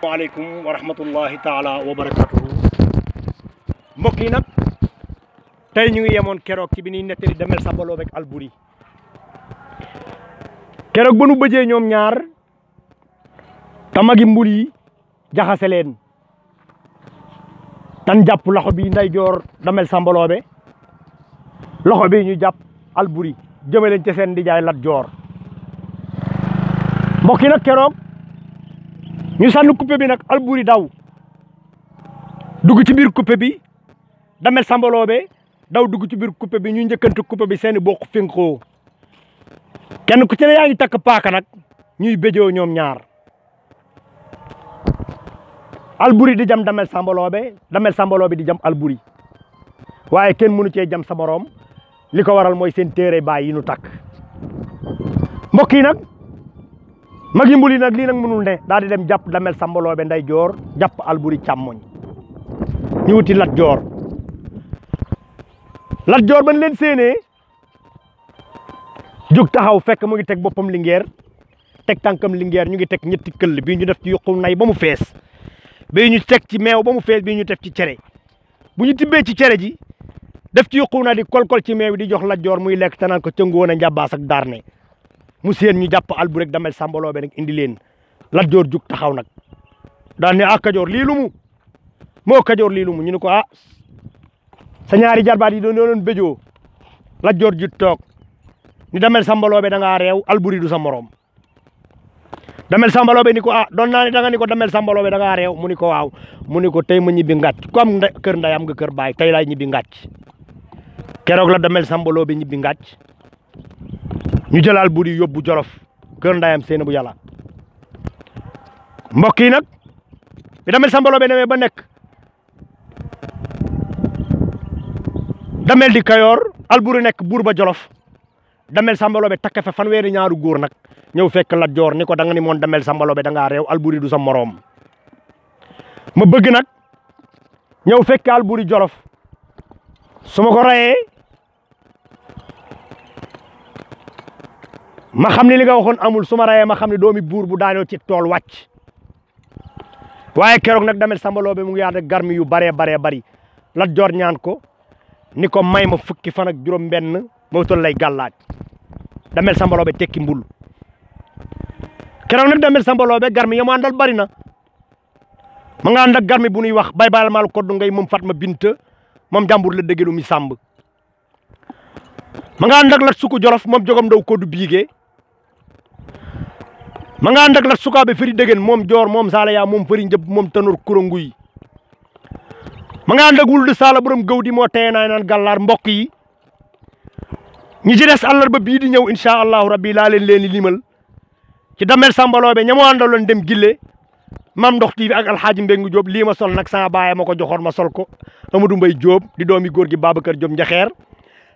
asalaamaaleykum wa rahmatullahi taala wa barakatuhu mbokk yi nag tey ñu ngi yemoon keroog ci bi ñuy nettali damel samba lobé ak alboury keroog ba nu bëjee ñoom ñaar tamagi mbul yi jaxase leen tan jàpp loxo bi ndeyjoor damel samba lobé loxo bi ñu jàpp alboury jëme leen ci seen ndijaay Lat Joor mbokk yi nag keroog ñu sànni coupé bi nag alboury daw dugg ci biir coupé bi damel samba lobé daw dugg ci biir coupé bi ñu njëkkante coupé bi seeni bokk finkoo kenn ku ci ne yaa ngi takk paaka nag ñuy béjoo ñoom ñaar alboury di jam damel samba lobé di jam alboury waaye kenn mënu cee jam sa morom li ko waral mooy seen téere baay yi nu takk mbokk yi nag magi mbul yi nag lii nag mënul ne daal di dem jàpp damel samba lobé ndeyjoor jàpp alboury càmmoñ ñu wuti Lat Joor ban leen séenee jóg taxaw fekk mu ngi teg boppam lingeer teg tànkam lingeer ñu ngi teg ñetti këll bii ñu def ci yuqu nay ba mu fees bii ñu teg ci meew ba mu fees bii ñu def ci cere bu ñu tibbee ci cere ji def ci yuqu na di kolkol ci meew di jox Lat Joor muy lekk te naan ko cëngoon a njàbbaas ak daarne mu seen ñu jàpp alboury rek damel samba lobé nag indi leen Lat Joor jug taxaw nag daan ne ah Kajoor lii lu mu moo Kajoor lii lu mu ñu ne ko ah sa ñaari jarbaat yi doon béjoo Lat Joor ju toog ni damel samba lobé da ngaa réew alboury du sa morom damel samba lobé ni ko ah doon naa ni da nga ni ko damel samba lobé da ngaa réew mu ni ko waaw mu ni ko tey ma ñibbi ngàcc ku am kër nday am nga kër baay tey laay ñibbi ngàcc keroog la damel samba lobé ñibbi ngàcc ñu jël alboury yóbbu Jolof kër ndayam seen bu yàlla mbokk yi nag bi damel samba lobé demee ba nekk damel di Kayoor alboury nekk buur ba Jolof damel samba lobé takk fa fanweeri ñaaru góor nag ñëw fekk Lat Joor ni ko da nga ni moon damel samba lobé da ngaa réew alboury du sa moroom ma bëgg nag ñëw fekk alboury Jolof su ma ko rayee ma xam ne li nga waxoon amul su ma rayee ma xam ne doomi buur bu daanoo ci tool wàcc waaye keroog nag damel samba lobé mu ngi ànd ak garmi yu baree bari Lat Joor ñaan ko ni ko may ma fukki fan ak juróom benn moo tol lay gàllaaj damel samba lobé tekki mbul keroog nag damel samba lobé garmi yamu àndal bari na ma nga ànd ak garmi bu nuy wax bay bayal maal koddu ngay moom Fatma Binta moom jàmbur la dëggelu mi sàmb ma nga ànd ak Lat Suku Jolof moom jogom ndaw koddu biigee ma nga ànd ak Lat Sukaabe fëri dëggen moom Joor moom saala yaa moom fëri njëb moom tanor kuranguy ma nga ànd ak wul de saala borom gaw di moo teye naa naan gàllaar mbokk yi ñi ci des àllarba bii di ñëw incha allahu rabbi laa leen limal ci damel samba lobé ña moo àndaloon dem gille Mam Ndox TV ak alxaaji Mbengu Jóob lii ma sol nag sama baay ma ko joxoon ma sol ko Amadou Mbay Jóob di doomi góor gi Babacar Jóob njaxeer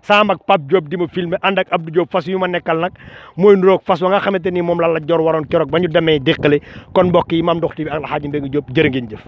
sama ak Pape Jóob di ma filmé ànd ak Abdou Jóob fas yu ma nekkal nag mooy nuroog fas wa nga xamante ni moom la Lat Joor waroon keroog ba ñu demee déqale kon mbokk yi Mam Ndox TV ak alxaaji Mbengu Jóob jërë ngeen jëf